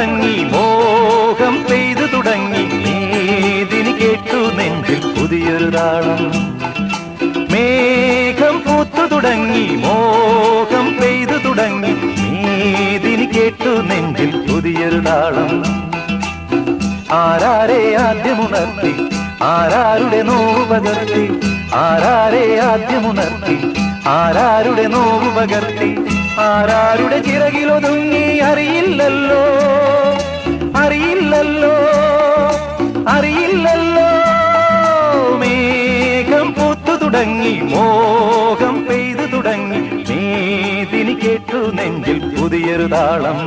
തുടങ്ങി മോഹം പെയ്തു തുടങ്ങി മേദിനി കേട്ടു നെഞ്ചിൽ പുതിയൊരു താളം മേഘം പൂത്തു തുടങ്ങി മോഹം പെയ്തു തുടങ്ങി മേദിനി കേട്ടു നെഞ്ചിൽ പുതിയൊരു താളം ആരാരെ ആദ്യമുണർത്തി ആരാരുടെ നോവ് പകർത്തി ആരാരെ ആദ്യമുണർത്തി ആരാരുടെ നോവ് പകർത്തി ആരാരുടെ ചിറകിലൊതുങ്ങി അറിയില്ലല്ലോ അറിയില്ലല്ലോ അറിയില്ലല്ലോ മേഘം പൂത്തു തുടങ്ങി മോഹം പെയ്തു തുടങ്ങി മേദിനി കേട്ടു നെഞ്ചിൽ പുതിയൊരു താളം